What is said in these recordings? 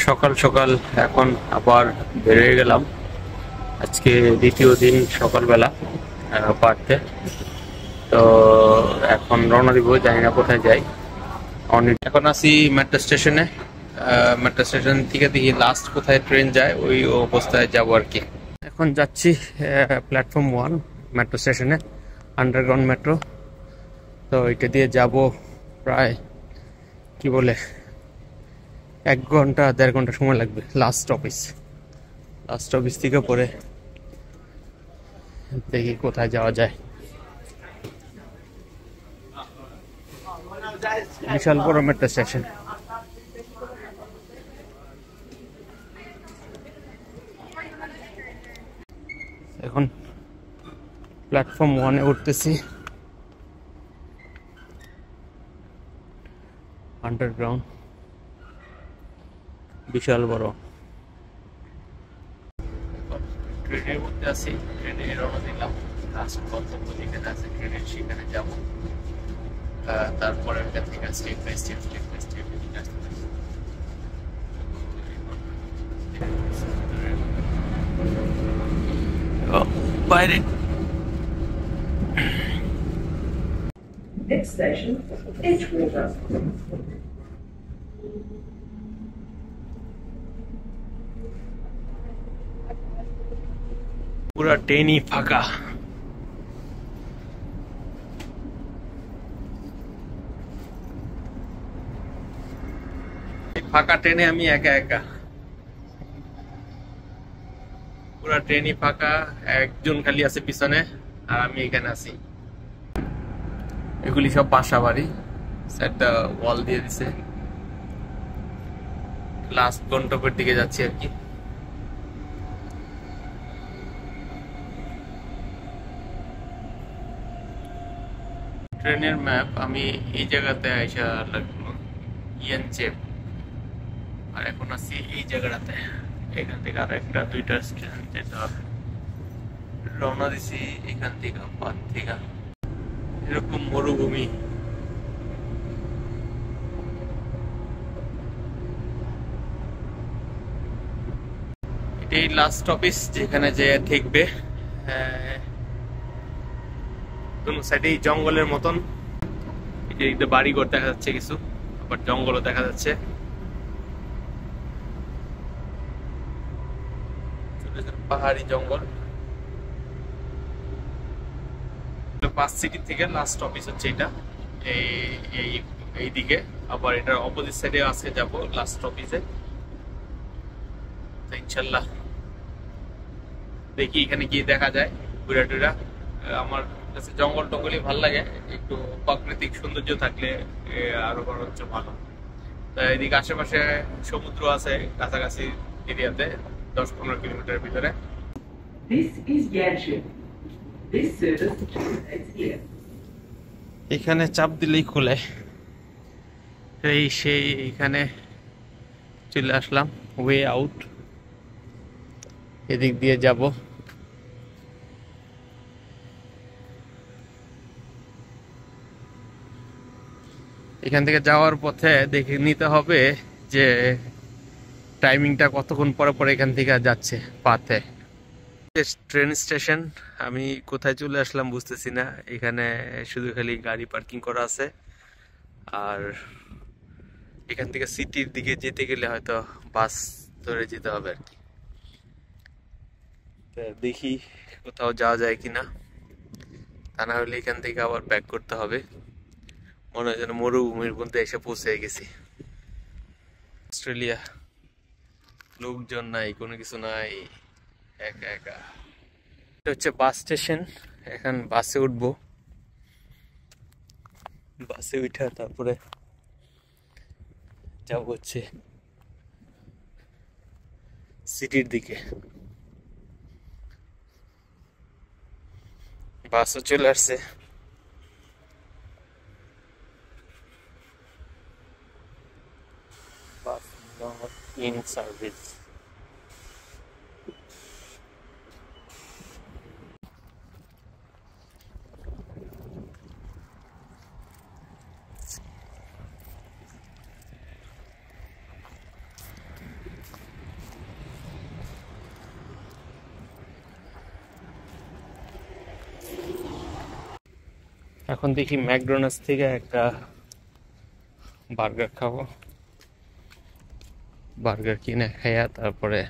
সকাল সকাল এখন আবার বেরিয়ে গেলাম। আজকে দ্বিতীয় দিন সকালবেলা পারতে। তো এখন রওনা দিব, জানি না কোথায় যাই। এখন আছি মেট্রো স্টেশনে। মেট্রো স্টেশন থেকে দেখি লাস্ট কোথায় ট্রেন যায়, ওই অবস্থায় যাবো আর কি। এখন যাচ্ছি প্ল্যাটফর্ম 1 মেট্রো স্টেশনে, আন্ডারগ্রাউন্ড মেট্রো। তো এটা দিয়ে যাব প্রায় কি বলে 1 ঘন্টা 1.5 ঘন্টা সময় লাগবে লাস্ট অফিস থেকে পরে দেখি কোথায় যাওয়া যায়। বিশাল বড় মেট্রো স্টেশন। এখন প্ল্যাটফর্ম 1-এ উঠতেছি। আন্ডারগ্রাউন্ড বিশাল বড়। ট্রেনের মধ্যে আছি, ট্রেনে রওনা দিলাম। লাস্ট গন্তব্য যেখানে আছে ট্রেনের, সেখানে যাবো। তারপরে ওখান থেকে স্টেপ বাই স্টেপ আসতে পারি। বাইরে Next station, Edgewater. পুরা ট্রেনই ফাঁকা। ফাঁকা ট্রেনে আমি একা একা। পুরা ট্রেনই ফাঁকা, একজন খালি আছে পিছনে, আর আমি এখানে আছি। এগুলি সব বাসা বাড়ি, একটা ওয়াল দিয়ে দিছে। লাস্ট গন্তব্যের দিকে যাচ্ছি আর কি। ট্রেনের ম্যাপ আমি এই জায়গাতে আইসা লাগলো ইয়েনচেপ, আর এখন আছি এই জায়গাটাতে। এখান থেকে আর একটা 2টা স্টেশন যেতে হবে। রওনা দিছি এখান থেকে, পাত থেকে। এরকম মরুভূমি। এটাই লাস্ট অফিস, যেখানে যে ঠেকবে। কোন সাইডে জঙ্গলের মতন। এটা বাড়িঘর দেখা যাচ্ছে কিছু, আবার জঙ্গলও দেখা যাচ্ছে। পাহাড়ি জঙ্গল। 5 সিটি থেকে লাস্ট অফিস হচ্ছে এটা, এই দিকে। আবার এটার অপোজিট সাইডে আজকে যাব লাস্ট অফিসে। ইনশাল্লাহ দেখি এখানে গিয়ে দেখা যায় ঘুরা টুরা। আমার কাছে জঙ্গল টঙ্গলই ভালো লাগে, একটু প্রাকৃতিক সৌন্দর্য থাকলে আরো বরঞ্চ ভালো। তাই এদিকে আশেপাশে সমুদ্র আছে কাছাকাছি এরিয়াতে, 10-15 কিলোমিটার ভিতরে। এখানে চাপ দিলেই খুলে। সেই এখানে চলে আসলাম, ওয়ে আউট। এদিক দিয়ে যাব। এখান থেকে যাওয়ার পথে দেখে নিতে হবে যে টাইমিংটা কতক্ষণ পরে পরে এখান থেকে যাচ্ছে পাতে। Train station. আমি কোথায় চলে আসলাম বুঝতেছি না। এখানে শুধু খালি গাড়ি পার্কিং করা আছে, আর এখান থেকে সিটির দিকে যেতে গেলে হয়তো বাস ধরে যেতে হবে আর কি। দেখি কোথাও যাওয়া যায় কিনা, তা না হলে এখান থেকে আবার ব্যাক করতে হবে। মনে হয় যেন মরুভূমির মধ্যে এসে পৌঁছে গেছি। অস্ট্রেলিয়া, লোকজন নাই, কোনো কিছু নাই, একা একা। এটা হচ্ছে বাস স্টেশন। এখন বাসে উঠবো। বাসে উঠা তারপরে যাব হচ্ছে সিটির দিকে। বাসও চলে আসছে। বাস ইন সার্ভিস। এখন দেখি ম্যাকডোনাল্ডস থেকে একটা বার্গার খাবো, বার্গার কিনে খাইয়া তারপরে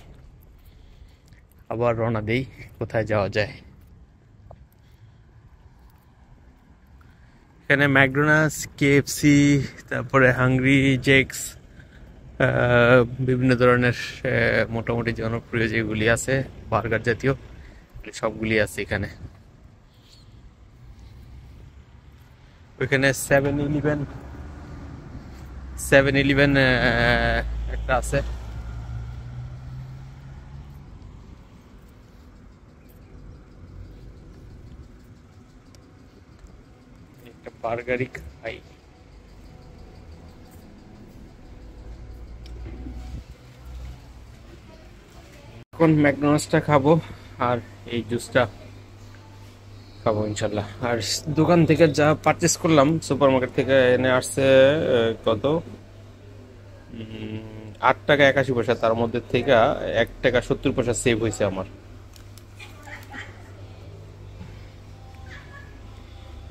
আবার রওনা দেই কোথায় যাওয়া যায়। এখানে ম্যাকডোনাল্ডস, কেএফসি, তারপরে হাংরি জেকস, বিভিন্ন ধরনের মোটামুটি জনপ্রিয় যেগুলি আছে বার্গার জাতীয় সবগুলি আছে এখানে। ওইখানে 7-Eleven একটা আছে। একটা বার্গারই খাই। এখন ম্যাকডোনাল্ডসটা খাবো আর এই জুসটা খাবো ইনশাল্লাহ। আর দোকান থেকে যা পারচেস করলাম সুপার মার্কেট থেকে এনে আসছে কত 8 টাকা 81 পয়সা, তার মধ্যে থেকে 1 টাকা 70 পয়সা সেভ হয়েছে আমার।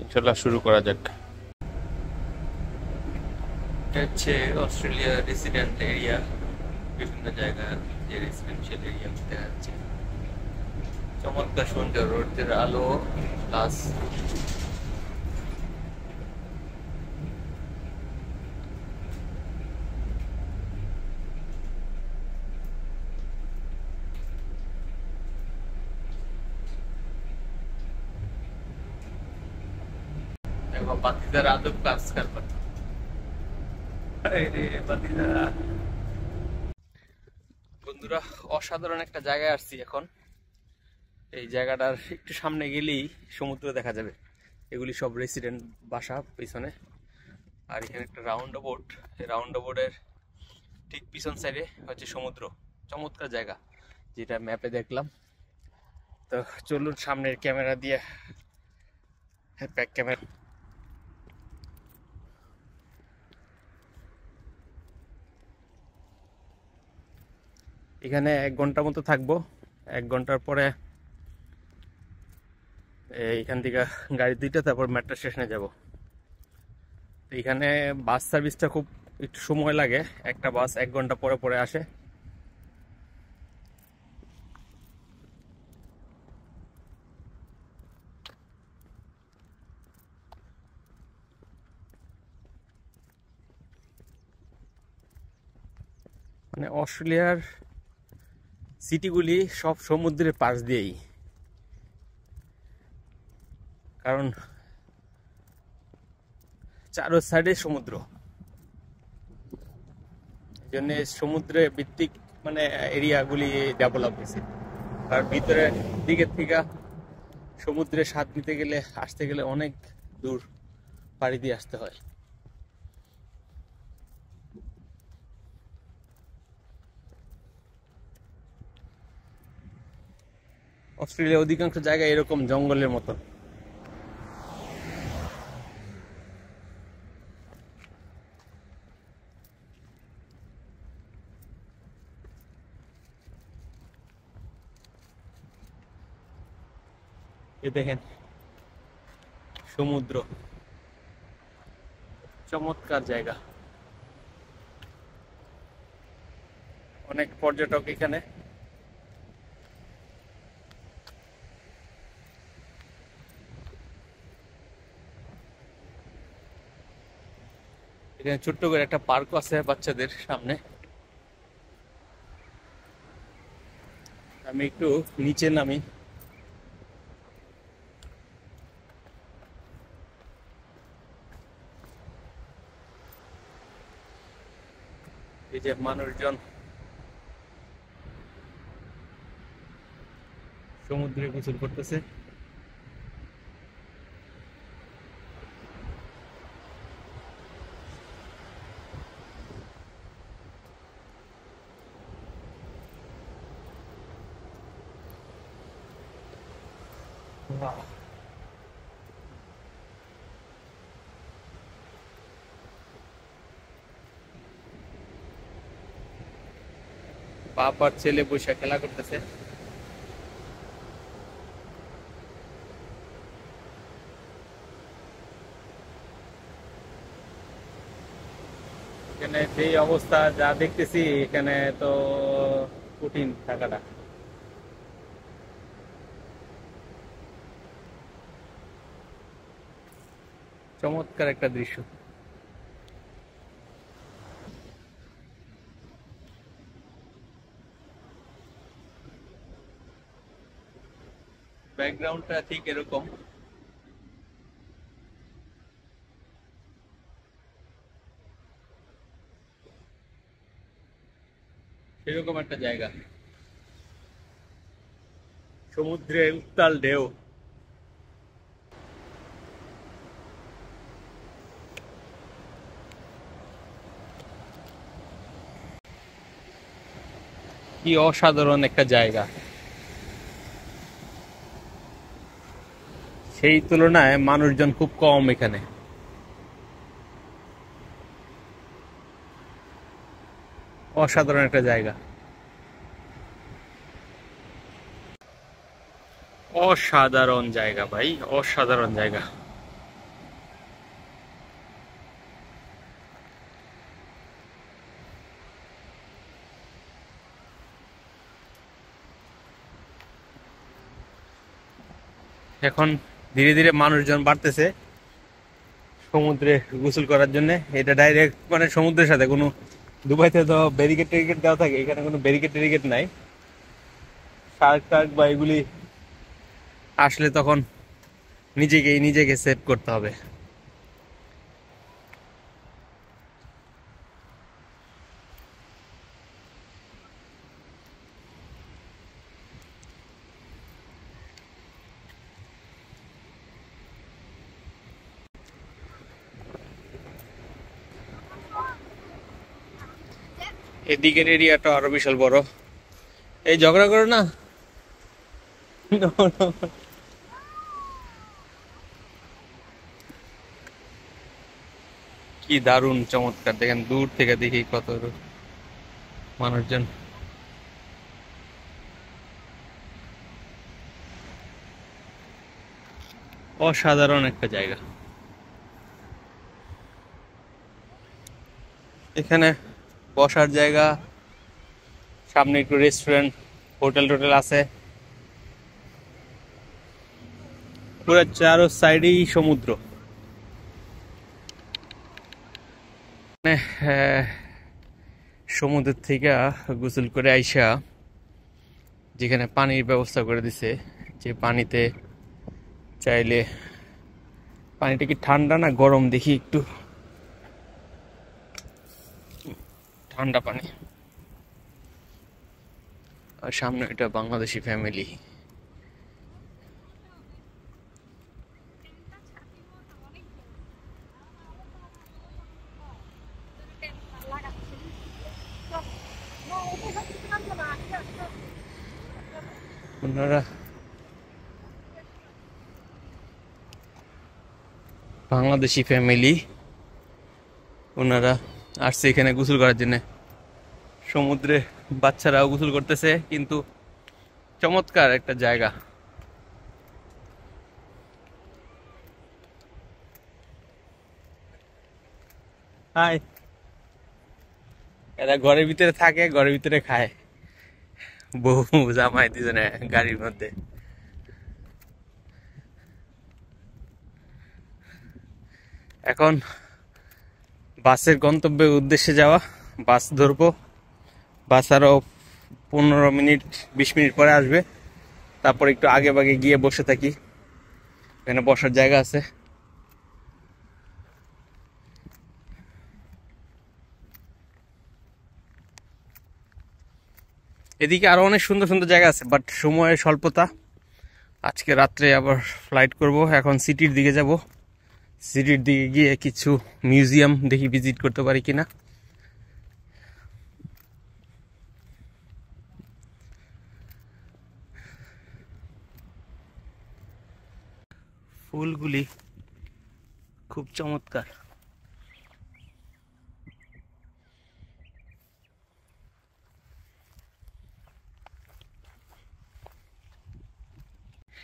ইনশাল্লাহ শুরু করা যাক। এটা হচ্ছে অস্ট্রেলিয়া রেসিডেন্ট এরিয়া, বিভিন্ন জায়গায় যে রেসিডেন্সিয়াল এরিয়া দেখা যাচ্ছে। চমৎকার সুন্দর রোদের আলো প্লাস বাতিদার আদব কাজ করবে। বন্ধুরা অসাধারণ একটা জায়গায় আসছি এখন। এই জায়গাটার একটু সামনে গেলেই সমুদ্র দেখা যাবে। এগুলি সব রেসিডেন্ট বাসা পিছনে। আর এখানে একটা রাউন্ড বোট, এই রাউন্ড বোটের ঠিক পিছন সাইডে হচ্ছে সমুদ্র। চমৎকার জায়গা যেটা ম্যাপে দেখলাম। তো চলুন সামনের ক্যামেরা দিয়ে, ব্যাক ক্যামেরা, এখানে 1 ঘন্টা মতো থাকবো। 1 ঘন্টার পরে এইখান থেকে গাড়ি দুইটা, তারপর মেট্রো স্টেশনে যাব। এখানে বাস সার্ভিসটা খুব একটু সময় লাগে, একটা বাস 1 ঘন্টা পরে পরে আসে। মানে অস্ট্রেলিয়ার সিটিগুলি সব সমুদ্রের পাশ দিয়েই, কারণ চারো সাইডে সমুদ্র। এই জন্য সমুদ্রে ভিত্তিক মানে এরিয়াগুলি ডেভেলপ হয়েছে। আর ভিতরের দিকের থেকে সমুদ্রে স্বাদ নিতে গেলে আসতে গেলে অনেক দূর পাড়ি দিয়ে আসতে হয়। অস্ট্রেলিয়ার অধিকাংশ জায়গা এরকম জঙ্গলের মতো। এ দেখেন সমুদ্র, চমৎকার জায়গা। অনেক পর্যটক এখানে। এখানে ছোট্ট করে একটা পার্ক আছে বাচ্চাদের সামনে। আমি একটু নিচে নামি। এই যে মানুষজন সমুদ্রে গোসল করতেছে। বাপ আর ছেলে বসে খেলা করতেছে। এই অবস্থা যা দেখতেছি এখানে তো কঠিন থাকাটা। চমৎকার একটা দৃশ্য। ব্যাকগ্রাউন্ডটা ঠিক এরকম। এরকম একটা জায়গা, সমুদ্রে উত্তাল ঢেউ। কি অসাধারণ একটা জায়গা। সেই তুলনায় মানুষজন খুব কম এখানে। অসাধারণ একটা জায়গা, অসাধারণ জায়গা ভাই, অসাধারণ জায়গা। এখন ধীরে ধীরে মানুষজন বাড়তেছে সমুদ্রে গোসল করার জন্য। এটা ডাইরেক্ট মানে সমুদ্রের সাথে কোনো, দুবাইতে তো ব্যারিকেড ট্যারিকেড দেওয়া থাকে, এখানে কোনো ব্যারিকেড ট্যারিকেড নাই। শার্ক টার্ক বা এগুলি আসলে তখন নিজেকে সেভ করতে হবে। এদিকের এরিয়াটা আরো বিশাল বড়। এই ঝগড়া করো না। কি দারুণ চমৎকার, দেখেন দূর থেকে দেখি কত মানুষজন। অসাধারণ একটা জায়গা। এখানে বসার জায়গা, সামনে একটু রেস্টুরেন্ট, হোটেল টোটেল আছে। পুরো চারো সাইডেই সমুদ্র। সমুদ্র থেকে গোসল করে আইসা যেখানে পানির ব্যবস্থা করে দিছে, যে পানিতে চাইলে, পানিটা কি ঠান্ডা না গরম দেখি একটু, ঠান্ডা পানি। আর সামনে এটা বাংলাদেশি ফ্যামিলি। ওনারা বাংলাদেশি ফ্যামিলি, ওনারা আসছে এখানে গোসল করার জন্য। সমুদ্রে বাচ্চারাও গোসল করতেছে, কিন্তু চমৎকার একটা জায়গা। হাই, এরা ঘরের ভিতরে থাকে, ঘরের ভিতরে খায়, বউ জামাই দুজনে গাড়ির মধ্যে। এখন বাসের গন্তব্যের উদ্দেশ্যে যাওয়া, বাস ধরবো। বাস আরো 15 মিনিট 20 মিনিট পরে আসবে। তারপর একটু আগে ভাগে গিয়ে বসে থাকি, এখানে বসার জায়গা আছে। এদিকে আরো অনেক সুন্দর সুন্দর জায়গা আছে, বাট সময়ের স্বল্পতা। আজকে রাত্রে আবার ফ্লাইট করব। এখন সিটির দিকে যাব। সিটির দিকে গিয়ে কিছু মিউজিয়াম দেখি, ভিজিট করতে পারি কিনা। ফুলগুলি খুব চমৎকার।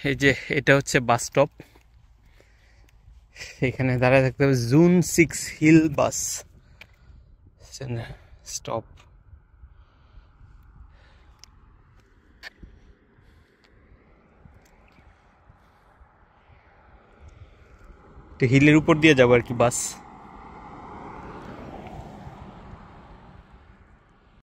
এই যে এটা হচ্ছে বাস স্টপ, এখানে দাঁড়ায় থাকতে হবে। জুন 6 হিল বাস, দেখতেছেন স্টপ। হিলের উপর দিয়ে যাবো আর কি বাস।